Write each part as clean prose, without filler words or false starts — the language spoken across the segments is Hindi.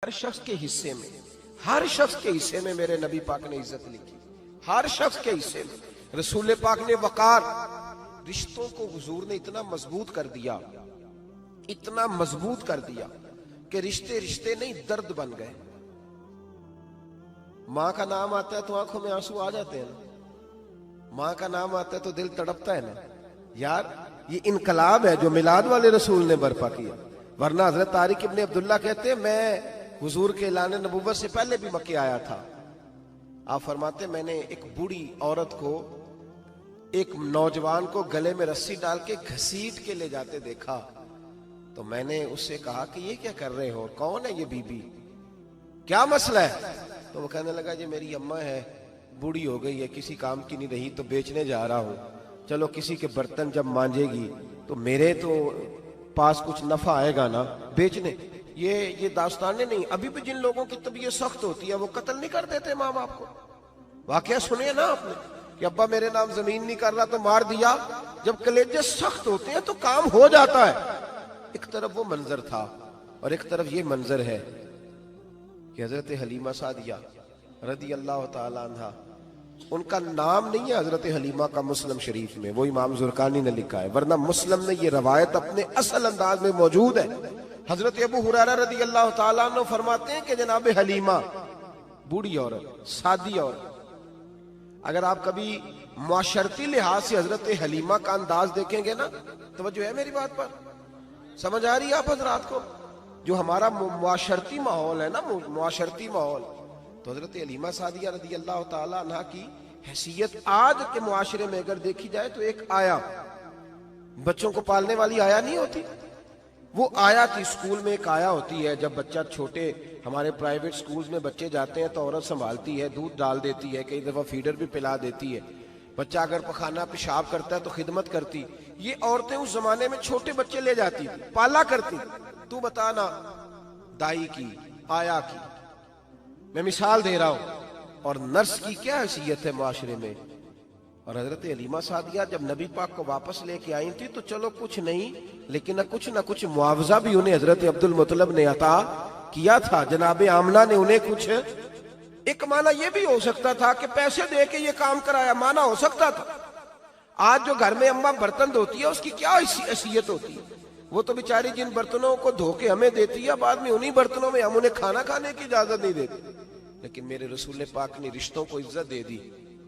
हर शख्स के हिस्से में, हर शख्स के हिस्से में मेरे नबी पाक ने इज्जत लिखी, हर शख्स के हिस्से में। रसूल पाक ने वकार, रिश्तों को हुजूर ने इतना मजबूत कर दिया, इतना मजबूत कर दिया कि रिश्ते रिश्ते नहीं दर्द बन गए। माँ का नाम आता है तो आंखों में आंसू आ जाते हैं ना, माँ का नाम आता है तो दिल तड़पता है ना। यार ये इनकलाब है जो मिलाद वाले रसूल ने बर्पा किया। वरना हजरत तारिक इब्ने अब्दुल्ला कहते हैं मैं हुजूर के ऐलान नबुव्वत से पहले भी मक्के आया था। आप फरमाते मैंने एक बूढ़ी औरत को एक नौजवान को गले में रस्सी डाल के घसीट के ले जाते देखा, तो मैंने उससे कहा कि ये क्या कर रहे हो, कौन है ये बीबी, क्या मसला है? तो वो कहने लगा जी मेरी अम्मा है, बूढ़ी हो गई है, किसी काम की नहीं रही तो बेचने जा रहा हूं, चलो किसी के बर्तन जब मांजेगी तो मेरे तो पास कुछ नफा आएगा ना बेचने। ये दास्तानें नहीं। अभी भी जिन लोगों की तबीयत सख्त होती है वो कत्ल नहीं कर देते माँ बाप को। वाकया सुनिए ना आपने कि अब्बा मेरे नाम जमीन नहीं कर रहा तो मार दिया। जब कलेजे सख्त होते हैं तो काम हो जाता है। एक तरफ वो मंजर था और एक तरफ ये मंजर है कि हजरत हलीमा सादिया रदी अल्लाह ताला अन्हा, उनका नाम नहीं है हजरत हलीमा का मुस्लिम शरीफ में, वो इमाम जुरकानी ने लिखा है, वरना मुस्लिम में ये रवायत अपने असल अंदाज में मौजूद है। हजरत अबू हुरैरा रदी अल्लाह ताला अन्हु फरमाते हैं कि जनाब हलीमा बूढ़ी औरत, सादी औरत। अगर आप कभी मुआशरती लिहाज से हजरत हलीमा का अंदाज देखेंगे ना, तवज्जो है मेरी बात पर, समझ आ रही है आप हजरात को? जो हमारा मुआशरती माहौल है ना, मुआशरती माहौल, तो हजरत हलीमा सादिया रदी अल्लाह ताला अन्हा की हैसियत आज के मुआशरे में अगर देखी जाए तो एक आया, बच्चों को पालने वाली आया नहीं होती, वो आया थी। स्कूल में एक आया होती है, जब बच्चा छोटे हमारे प्राइवेट स्कूल्स में बच्चे जाते हैं तो औरत संभालती है, दूध डाल देती है, कई दफा फीडर भी पिला देती है। बच्चा अगर पखाना पेशाब करता है तो खिदमत करती। ये औरतें उस जमाने में छोटे बच्चे ले जाती, पाला करती। तू बताना दाई की, आया की, मैं मिसाल दे रहा हूं। और नर्स की क्या हैसियत है माशरे में। और हजरत हलीमा सादिया जब नबी पाक को वापस लेके आई थी तो चलो कुछ नहीं, लेकिन ना कुछ मुआवजा भी उन्हें हजरत अब्दुल मुत्तलिब ने अता किया था। जनाबे आमना ने उन्हें कुछ, एक माना यह भी हो सकता था कि पैसे दे के ये काम कराया, माना हो सकता था। आज जो घर में अम्मा बर्तन धोती है उसकी क्या हैसियत होती है? वो तो बेचारी जिन बर्तनों को धो के हमें देती है, बाद में उन्हीं बर्तनों में हम उन्हें खाना खाने की इजाजत नहीं देते। लेकिन मेरे रसूल पाक ने रिश्तों को इज्जत दे दी,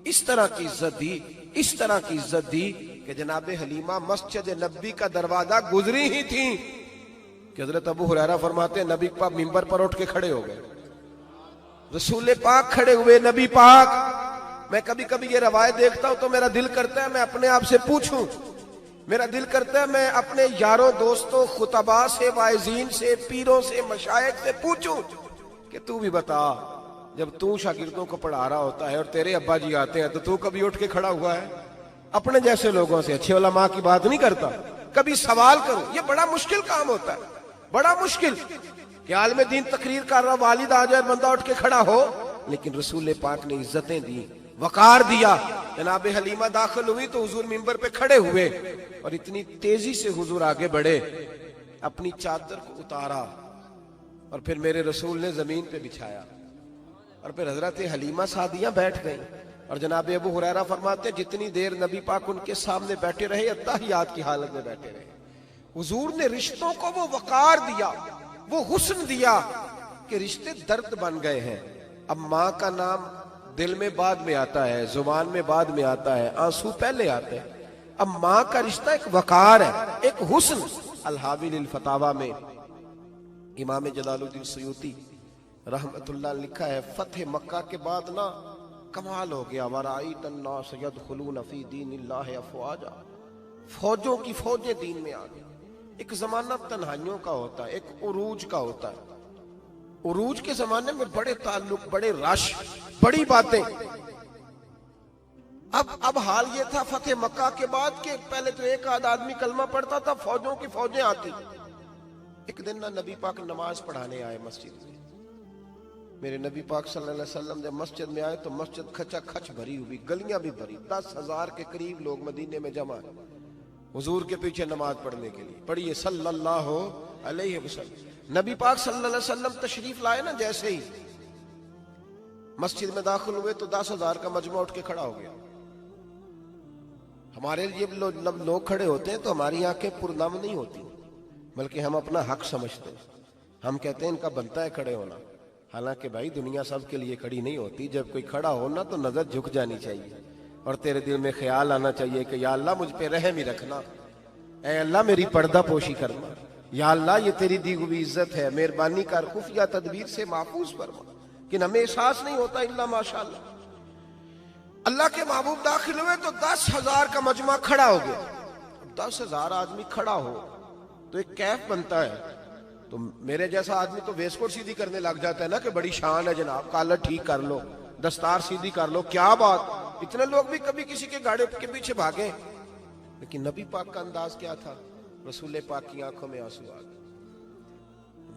इस तरह की इज्जत दी, इस तरह की इज्जत दी कि जनाबे हलीमा मस्जिद नबी का दरवाजा गुजरी ही थी कि हजरत अबू हुरैरा फरमाते हैं नबी पाक मिंबर पर उठ के खड़े हो गए। रसूल पाक खड़े हुए, नबी पाक। मैं कभी कभी ये रवायत देखता हूं तो मेरा दिल करता है मैं अपने आप से पूछूं, मेरा दिल करता है मैं अपने यारों दोस्तों खुतबा से, वाइजीन से, पीरों से, मशाइख से पूछूं कि तू भी बता, जब तू शागिर्दों को पढ़ा रहा होता है और तेरे अब्बा जी आते हैं तो तू कभी उठ के खड़ा हुआ है? अपने जैसे लोगों से, अच्छे उलमा की बात नहीं करता, कभी सवाल करो। ये बड़ा मुश्किल काम होता है, बड़ा मुश्किल कि आलिम दीन तकरीर कर रहा, वालिद आ जाए, बंदा उठ के खड़ा हो। लेकिन रसूल पाक ने इज्जतें दी, वकार दिया। जनाब हलीमा दाखिल हुई तो हुजूर मिंबर पे खड़े हुए और इतनी तेजी से हुजूर आगे बढ़े, अपनी चादर को उतारा और फिर मेरे रसूल ने जमीन पे बिछाया और फिर हजरत हलीमा सादिया बैठ गई। और जनाब अबू हुरैरा फरमाते जितनी देर नबी पाक उनके सामने बैठे रहे, अत्ताहियात की हालत में बैठे रहे। हुजूर ने रिश्तों को वो वकार दिया, वो हुस्न दिया कि रिश्ते दर्द बन गए हैं। अब माँ का नाम दिल में बाद में आता है, जुबान में बाद में आता है, आंसू पहले आते हैं। अब माँ का रिश्ता एक वकार है, एक हुस्न। अल-हावी लिल फतावा में इमाम जलालुद्दीन सुयूती रहमतुल्लाह लिखा है, फतेह मक्का के बाद ना कमाल हो गया, वराईत अन्नास यदखुलून फी दीनिल्लाहि अफवाजा, फौजों की फौजें दीन में आ गई। एक जमाना तन्हाइयों का होता है, एक उरूज का होता है। उरूज के जमाने में बड़े ताल्लुक, बड़े रश, बड़ी बातें। अब हाल ये था फतेह मक्का के बाद के पहले तो एक आध आदमी कलमा पढ़ता था, फौजों की फौजें आती। एक दिन ना नबी पाक नमाज पढ़ाने आए मस्जिद में। मेरे नबी पाक सल्लल्लाहु अलैहि वसल्लम जब मस्जिद में आए तो मस्जिद खचा खच भरी हुई, गलियां भी भरी, 10,000 के करीब लोग मदीने में जमा हुजूर के पीछे नमाज पढ़ने के लिए। पढ़िए सल्लल्लाहु अलैहि वसल्लम। नबी पाक सल्लल्लाहु अलैहि वसल्लम तशरीफ लाए ना, जैसे ही मस्जिद में दाखिल हुए तो 10,000 का मजमा उठ के खड़ा हो गया। हमारे लिए लोग खड़े होते हैं तो हमारी आंखें पुरनम नहीं होती, बल्कि हम अपना हक समझते हैं। हम कहते हैं इनका बनता है खड़े होना। हालांकि भाई दुनिया सब के लिए खड़ी नहीं होती। जब कोई खड़ा हो ना तो नजर झुक जानी चाहिए और तेरे दिल में ख्याल आना चाहिए कि या अल्लाह मुझ पे रहम ही रखना, ऐ अल्लाह मेरी पर्दा पोशी करना, या अल्लाह ये तेरी दी हुई इज्जत है, मेहरबानी कर खुफिया तदबीर से महफूज फरमा। कि हमें एहसास नहीं होता इल्ला माशाअल्लाह। अल्लाह के महबूब दाखिल हुए तो 10,000 का मजमा खड़ा हो गया। 10,000 आदमी खड़ा हो तो एक कैफ बनता है। तो मेरे जैसा आदमी तो वेस्टकोट सीधी करने लग जाता है ना कि बड़ी शान है जनाब, कॉलर ठीक कर लो, दस्तार सीधी कर लो, क्या बात। इतने लोग भी कभी किसी के गाड़े के पीछे भागे, लेकिन नबी पाक का अंदाज क्या था? रसूल पाक की आंखों में आंसू आ गए।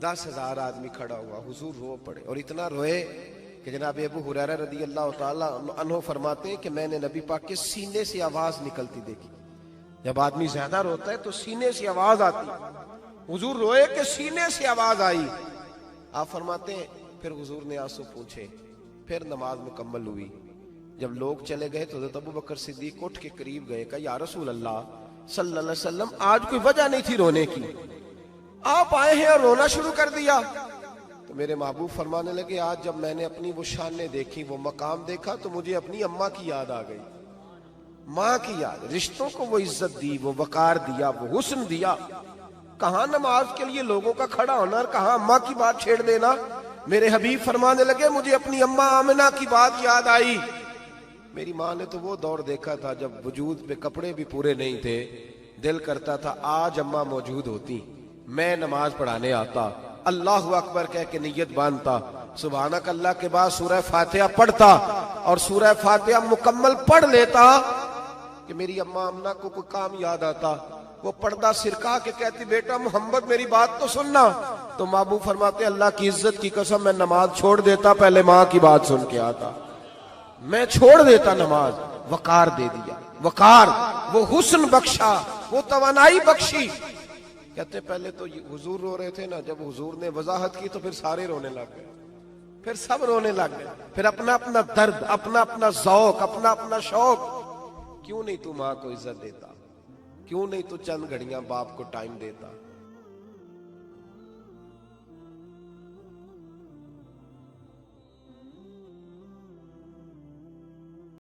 10,000 आदमी खड़ा हुआ, हुजूर रो पड़े और इतना रोए कि जनाब अबू हुरैरा रदी अल्लाह तआला अन्हु फरमाते हैं कि मैंने नबी पाक के सीने से आवाज निकलती देखी। जब आदमी ज्यादा रोता है तो सीने से आवाज आती। हुजूर रोए कि सीने से आवाज आई। आप फरमाते हैं फिर हुजूर ने आंसू पूछे, फिर नमाज मुकम्मल हुई। जब लोग चले गए तो हज़रत अबू बकर सिद्दीक उठ के करीब गए, कहा या रसूल अल्लाह सल्लल्लाहु अलैहि वसल्लम, आज कोई वजह नहीं थी रोने की, आप आए हैं और रोना शुरू कर दिया। तो मेरे महबूब फरमाने लगे, आज जब मैंने अपनी वो शानें देखी, वो मकाम देखा, तो मुझे अपनी अम्मा की याद आ गई, माँ की याद। रिश्तों को वो इज्जत दी, वो वकार दिया, वो हुस्न दिया। कहाँ नमाज के लिए लोगों का खड़ा होना और कहाँ अम्मा की बात छेड़ देना। मेरे हबीब फरमाने लगे, मुझे अपनी अम्मा आमिना की बात याद आई। मेरी माँ ने तो वो दौर देखा था जब वजूद पे कपड़े भी पूरे नहीं थे, दिल करता था आज अम्मा मौजूद होती, मैं नमाज पढ़ाने आता, अल्लाह अकबर कह के नियत बांधता, सुबहानक अल्लाह के बाद सूरह फातिहा पढ़ता और सूरह फातिहा मुकम्मल पढ़ लेता कि मेरी अम्मा अम्मा को कोई काम याद आता। वो पर्दा सिरका के कहती, बेटा मोहम्मद मेरी बात तो सुनना। तो महबूब फरमाते, अल्लाह की इज्जत की कसम मैं नमाज छोड़ देता, पहले माँ की बात सुन के आता। मैं छोड़ देता नमाज। वकार दे दिया, वकार, वो हुस्न बख्शा, वो तवानाई बख्शी। कहते पहले तो हुजूर रो रहे थे ना, जब हुजूर ने वजाहत की तो फिर सारे रोने लग गए, फिर सब रोने लग गए। फिर अपना अपना दर्द, अपना अपना ज़ौक़, अपना अपना शौक। क्यों नहीं तू माँ को इज्जत देता? क्यों नहीं तू चंद घड़ियां बाप को टाइम देता?